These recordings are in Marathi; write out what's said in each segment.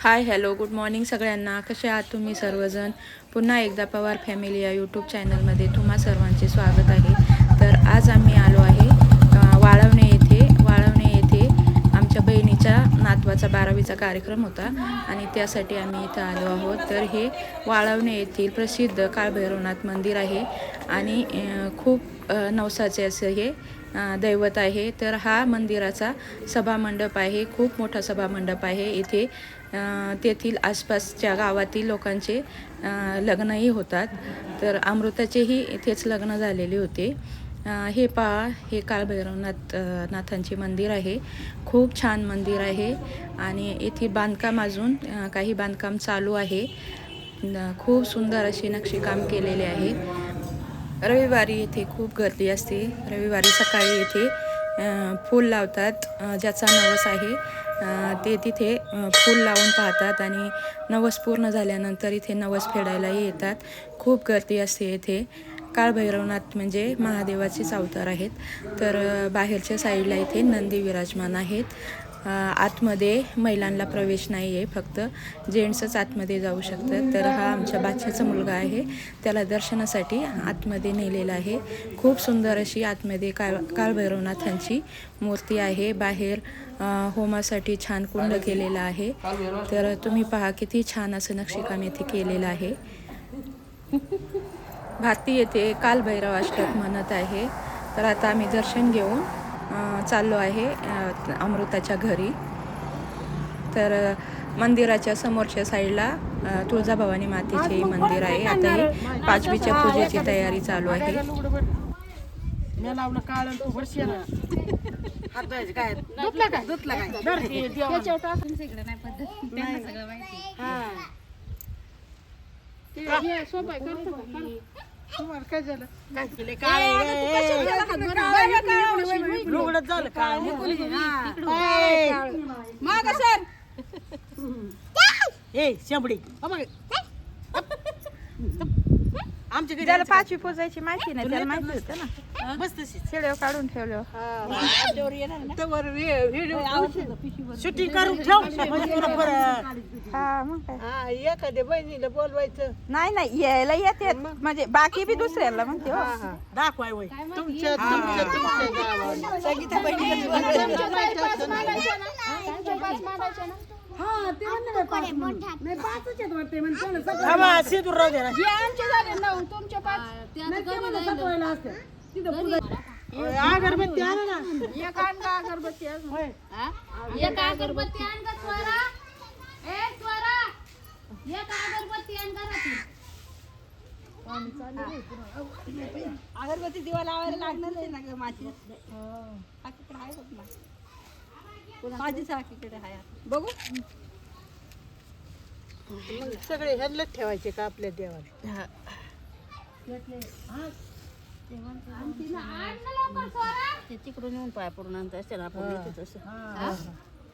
हाय हॅलो गुड मॉर्निंग सगळ्यांना. कसे आहात तुम्ही सर्वजण. पुन्हा एकदा पवार फॅमिली या यूट्यूब चॅनलमध्ये तुम्हा सर्वांचे स्वागत आहे. तर आज आम्ही आलो आहे वाळवणे येथे आमच्या बहिणीच्या नातवाचा 12वीचा कार्यक्रम होता आणि त्यासाठी आम्ही इथं आलो आहोत. तर हे वाळवणे येथील प्रसिद्ध काळभैरवनाथ मंदिर आहे आणि खूप नवसाचे असं हे दैवत आहे. तर हा मंदिराचा सभामंडप आहे, खूप मोठा सभामंडप आहे. इथे तेथील आसपासच्या गावातील लोकांचे लग्नही होतात. तर अमृताचेही इथेच लग्न झालेले होते. हे पहा, हे काळभैरवनाथ नाथांचे मंदिर आहे. खूप छान मंदिर आहे आणि येथे बांधकाम अजून काही बांधकाम चालू आहे. खूप सुंदर असे नक्षीकाम केलेले आहे. रविवारी येथे खूप गर्दी असते. रविवारी सकाळी येथे फूल लावतात. ज्याचा नवस आहे ते तिथे फूल लावून पाहतात आणि नवस पूर्ण झाल्यानंतर इथे नवस फेडायलाही येतात. खूप गर्दी असते येथे. काळभैरवनाथ म्हणजे महादेवाचेच अवतार आहेत. तर बाहेरच्या साईडला इथे नंदी विराजमान आहेत. आतमध्ये महिलांना प्रवेश नाही आहे, फक्त जेंट्सच आतमध्ये जाऊ शकतात. तर हा आमच्या बाच्याचा मुलगा आहे, त्याला दर्शनासाठी आतमध्ये नेलेला आहे. खूप सुंदर अशी आतमध्ये काळभैरवनाथांची मूर्ती आहे. बाहेर होमासाठी छान कुंड केलेला आहे. तर तुम्ही पहा किती छान असं नक्षीकाम येथे केलेलं आहे. भारती येथे कालभैरव अष्टक म्हणत आहे. तर आता आम्ही दर्शन घेऊन चाललो आहे अमृताच्या घरी. तर मंदिराच्या समोरच्या साईडला तुळजाभवानी मातेचे मंदिर आहे. आता हे 5वीच्या पूजेची तयारी चालू आहे. आमच्या घरी त्याला 5वी पूजायची माहिती नाही, त्याला माहिती होतं ना. बस तशीच खेळ काढून ठेवलं. शूटिंग करून ठेव म्हणजे तुला परत. हा मग काय. एखाद्या बहिणीला बोलवायचं. नाही यायला येते म्हणजे बाकी बी दुसऱ्याला म्हणते हो. दाखवाय वय तुमच्या गावाला सगळ्या बहिणीला सिंदूर राहू दे ना. अगरबत्ती आणा ना. एक अगरबत्ती आण ग स्वरा. स्वरा एक अगरबत्ती आण घरातून. अगरबत्ती दिवा लावायला लागणार नाही ना ग माझी. आकीकडे आहे बघ ना. माझीच आकीकडे आहे. बघू सगळे ह्यांनाच ठेवायचे का आपल्या देवाला. ते तिकडून येऊन पाया पडून आणत असते ना. आपण येतो तसं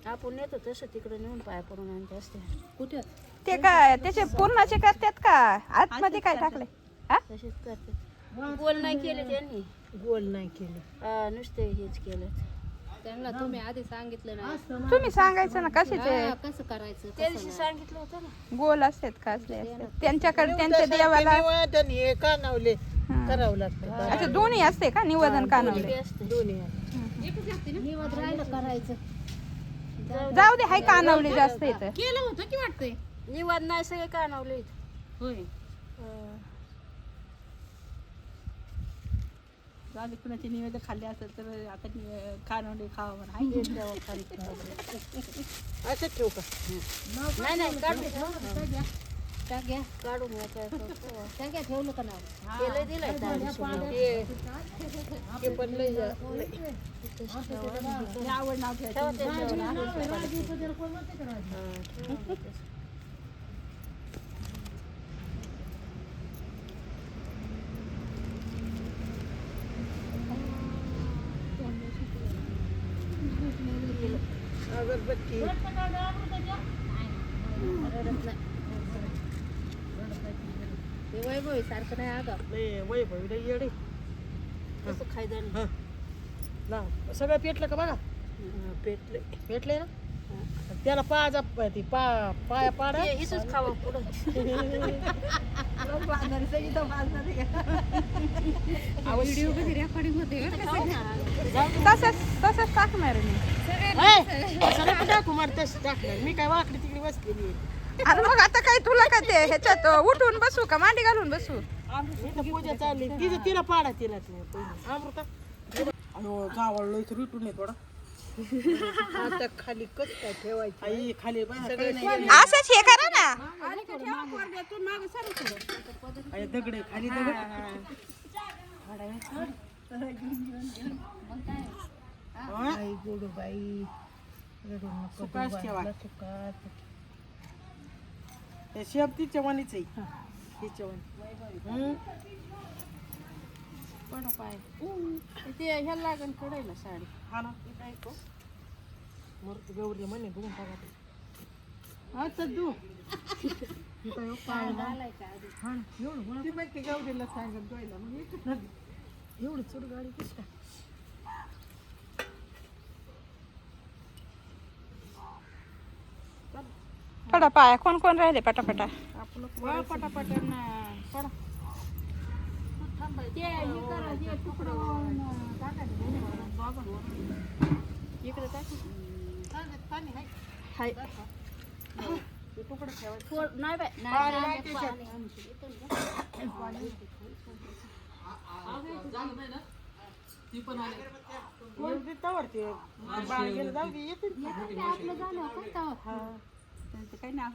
आपण येतो तसं तिकडून येऊन पाया पडून आणत असते. कुठे ते काय त्याचे पूर्णाचे करतात का आतमध्ये काय टाकले? तसेच करते. गोल नाही केले त्यांनी. गोल नाही केलं. नुसते हेच केलं. त्यांना तुम्ही आधी सांगितलं ना तुम्ही सांगायचं ना कशाचे कसं करायचं. त्या दिवशी सांगितलं होतं ना. गोल असतात का असले असतात त्यांच्याकडे त्यांच्या देवाला. निवेदन हे कानावले करावं लागतं. अच्छा दोन्ही असते का निवेदन कानवले? दोन्ही निवड राहिलं करायचं. जाऊ दे, हाय कानवले जास्त येतं. केलं होतं की वाटतंय. निवाद नाही सगळे कानावले. होय कुणाचे निवेदन खाल्ले असेल तर आता कानवले खावा म्हणा. असं ठेवू का? नाही काढून त्या ठेवलं का नाव केलं दिलंय हे पण लय आवड नाव अगरबत्ती वैभव सारखं नाही अगं. वैभव येडे कसं खायचं ना. सगळं पेटलं का बघा. पेटले पेटले ना. त्याला पाया पाडा इथंच खावं पुढं व्हिडिओ कधी रेकॉर्डिंग होते तसंच टाक मॅरिनी. टाकू मार तसं टाकणार मी काय वाकडी तिकडे बसलेली आहे. अरे मग आता काय तुला का ते ह्याच्यात उठून बसू का मांडी घालून बसू? इथं पूजा चालली तिला पाडा तिला अमृता जावळलो इथं रिटून आहे थोडा आता खाली कस काय ठेवायचं आई खाली असंच हे करा ना. दगडे खाली दगड सुकास ठेवा शेप तिच्या वाणीच आहे तिच्या वाणी पडा पाय ते ह्याला लागण कडायला साडी हा ना मरत गौरी म्हणे बघून टाका अच्छा तू गौरीला सांगत जायला मग एवढं चढ गाडी कशी काय पडा पाया कोण कोण राहिले पटापटा. आपलं पटापट पडा इकडे हाय तुकडं ठेवायचं नाही बाय आपलं झालं काही नाही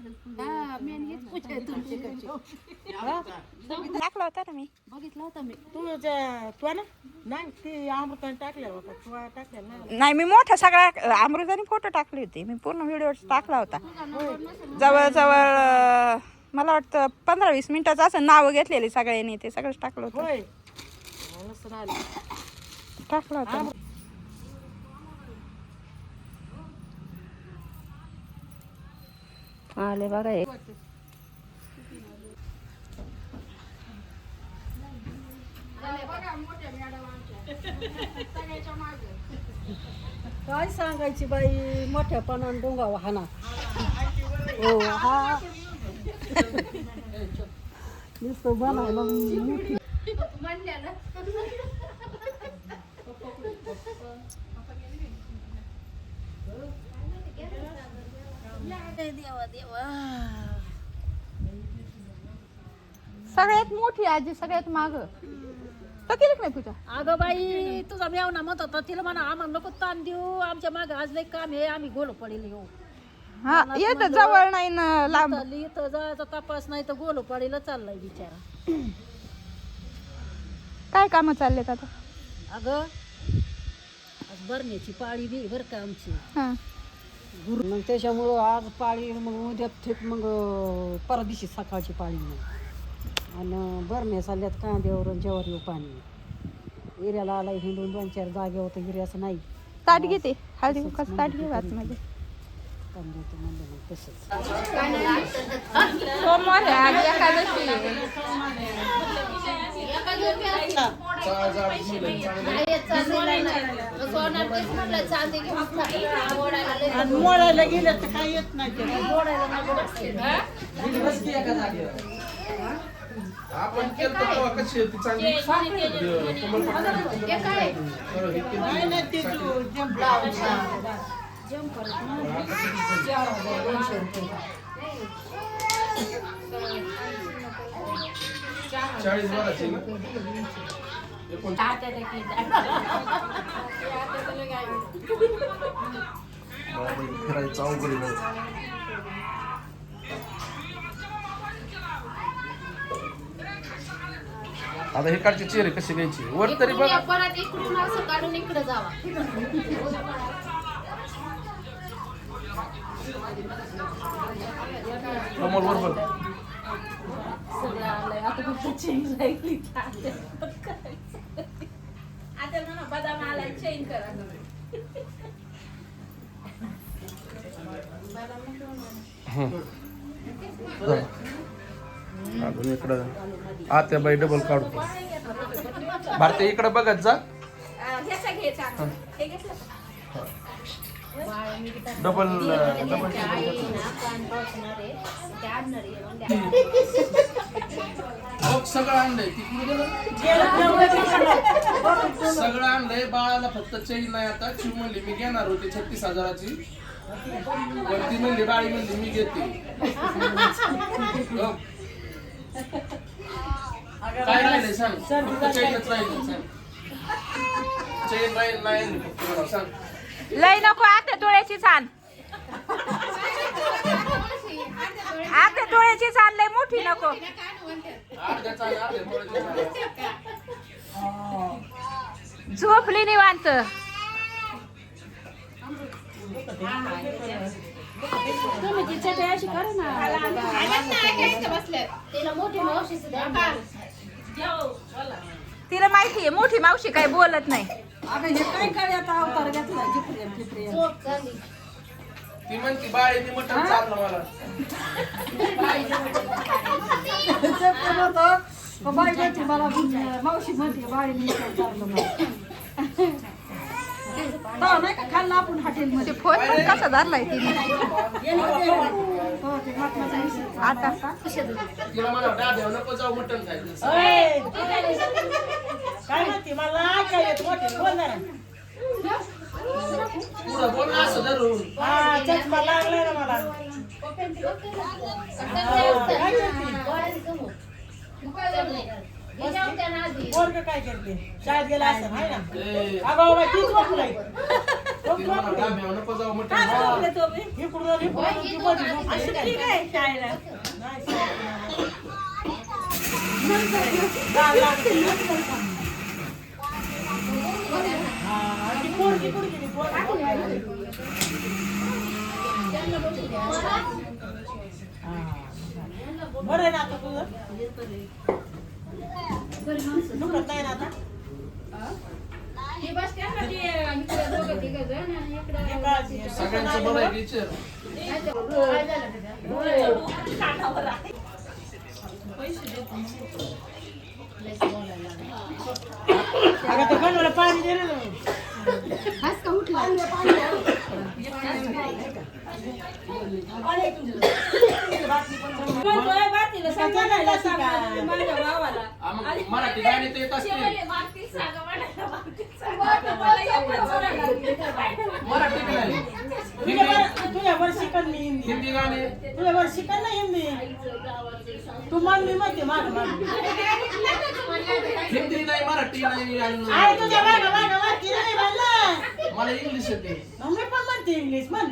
टाकला होता ना मी. बघितलं होतं मी तू ना नाही ते अमृताने टाकलेला होता तू टाकलेला नाही नाही मी मोठा सगळा अमृताने फोटो टाकले होते. मी पूर्ण व्हिडिओ टाकला होता. जवळजवळ मला वाटतं 15-20 मिनिटाचं असं नावं घेतलेली सगळ्यांनी ते सगळंच टाकलं होतं. होय मस्त राहिलं टाकला होता. आले बघा एक काय सांगायची बाई मोठ्यापणानं डोंगा वाहना हो हा नुसतं बनायला मोठी देवा देवा सगळ्यात मोठी आजी सगळ्यात माग तर केली नाही पूजा. अगं बाई तुझा मेवना म्हणत होता तिला म्हणा आम्हाला नको ताण देऊ आमच्या मागे आज लई काम आहे आम्ही गोल पडेल येऊ हा येत जवळ नाही ना लांब. इथं जायचा तपास नाही तर गोल पडेल चाललाय बिचारा. काय काम चाललेत आता? अगं आज भरण्याची पाळी बी बरं का आमची हा मग त्याच्यामुळं आज पाळी मग उद्या थेट मग परदिवशी सकाळची पाळी मग आणि बरण्या चालल्यात कांद्यावर जेवर येऊ पाणी एरियाला आला हिंडून 2-4 जागेवर तर एरियाचं नाही ताट घेते हळदी कुंकाच ताट घे वाचमध्ये. कांद्याचं म्हणलं मग तसंच सोमवार आहे आज एकादशी आहे. आणि मोडायला गेलं तर काय येत नाही ते. आपण केलं तर कशी होती चांगली नाही नाही ते तू जंप 40 वराची ना फिरायचं अवघड आहे. आता हे काढचे चेहरे कसे घ्यायचे वर तरी बघ. परत इकडून असं काढून इकडे जावा कमल वर बघ. अजून इकडं आत्या बाई डबल काढू. भारती इकडं बघत जा. डबल सगळं आणलंय सगळं आणलंय बाळाला फक्त चैन नाही आता चिव म्हणली मी घेणार होती 36,000ची पण ती म्हणली बाळी म्हणली मी घेते काय राहिलंय सांग फक्त चैनच राहिलं सांग चैन राहील नाही फक्त सांग लय नको आता डोळ्याची छान आता डोळ्याची छान लय मोठी नको झोपली निवांत तिला माहितीये मोठी मावशी काय बोलत नाही अगं हे काय करायचं अवतार घेतला जिप्रिया ती म्हणती बाळीने मटण चाललं मला बाई म्हणते मला मावशी म्हणते बाळीने चाललं मला नाही का खाल्लं आपण हॉटेलमध्ये फोन पण कसा धरलाय तिने आता तिला मला डाब्यावर नको जाऊ मटण खायचं काय म्हणते मला काय येत मोठे बोलणार पुढं बोल ना असं धरून हा चष्मा लागलाय ना मला पोरगं काय करते शाळेत गेला असं आहे ना अगं बाबा तीच वाटलंय तिला मला डाब्यावर नको जाऊ मटण इकडून पोरगी कुठे गेली बरं आहे ना आता तुझं दुखत नाही ना आता सगळ्यांचं बरं आहे टीचर अगं ते बनवायला पाणी दे ना मराठी गाणी तर येत असतील मराठी गाणी तुझ्यावर शिकन मी हिंदी हिंदी गाणी तुझ्यावर शिकन ना हिंदी तू मान मी म्हणते माग माग हिंदी नाही मराठी नाही आहे तुझ्या माग माग मागती नाही म्हणलं मला इंग्लिश येते मी पण म्हणते इंग्लिश म्हण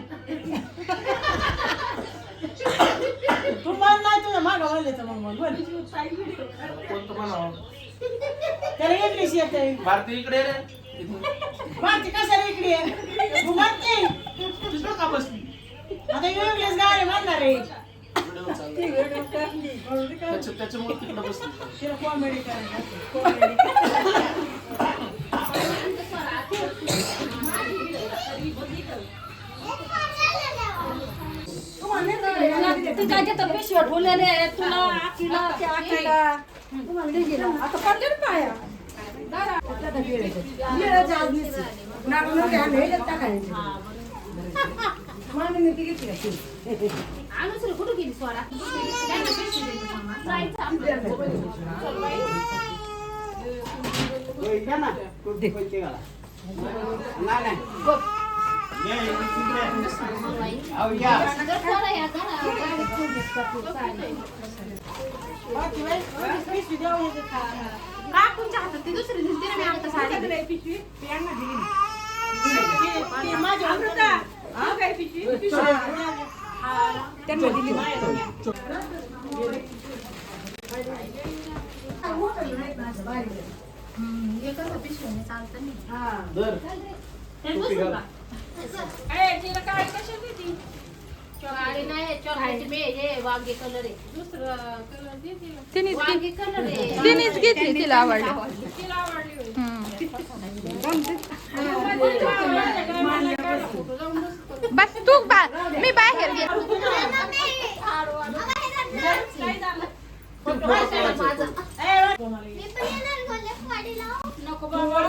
तू मान नाही तुझ्या माग म्हणले तर मग बोल कोणतं म्हणावं त्याला इंग्लिश येते भारती इकडे रे भारती कशाला इकडे आहे? तू म्हणते तुझं का बसली आता इंग्लिश गाणे म्हणणार आहे व्हिडिओ चालू त्याच्यामुळे तिकडे बसली तिला कॉमेडी करायची कॉमेडी तुझ्या तिथं पिशव्या ठेवलेल्या आहेत तुला आकीला त्या आकीला तुम्हाला दिली आता पडले ना पाया कुठं गेली स्वरा काकूंच्या हातात ती दुसरी दिली तिने मी आता साडी दिली. त्यांना दिली एकच पिशवीने चालतं नाही. धर चॉकलेट नाही चॉकलेट मे हे वांगे कलर आहे तिनेच वांगे कलर आहे तिनेच घेतली तिला आवडली बस तू मी बाहेर गे नको बाबा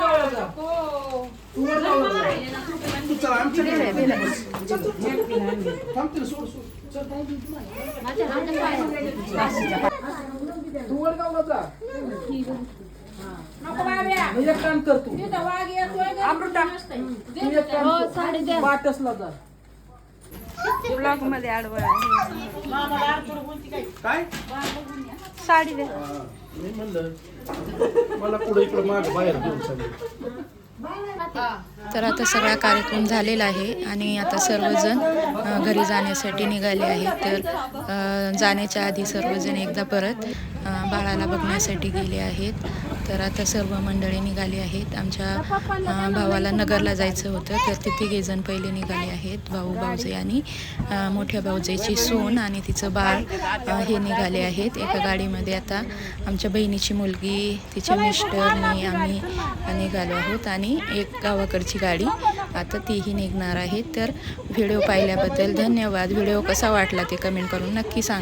चला आमच्या तिला सोड सोड चल. माझ्या हातात पाय. तू वडगावला जा. मी एक काम कर तू. तू एक काम कर. पाटसला जा. ब्लॉग मध्ये आडवं आहे. मामाला अडचण कोणती काय काय साडी दे. मी म्हणलं मला पुढे इकडे माग बाहेर घेऊन चालले. तर आता सगळा कार्यक्रम झालेला आहे आणि आता सर्वजण घरी जाण्यासाठी निघाले आहेत. तर जाण्याच्या आधी सर्वजण एकदा परत बाळाला बघण्यासाठी गेले आहेत. तर आता सर्व मंडळी निघाली आहेत. आमच्या भावाला नगरला जायचं होतं तर ते तिघेजण पहिले निघाले आहेत. भाऊ भाऊजे आणि मोठ्या भाऊजेची सून आणि तिचं बाळ हे निघाले आहेत. एका गाडीमध्ये आता आमच्या बहिणीची मुलगी, तिचे मिस्टर, मी आम्ही निघालो आहोत आणि एक गावाकडची गाडी आता तीही निघणार आहे. तर व्हिडिओ पाहिल्याबद्दल धन्यवाद. व्हिडिओ कसा वाटला ते कमेंट करून नक्की सांगा.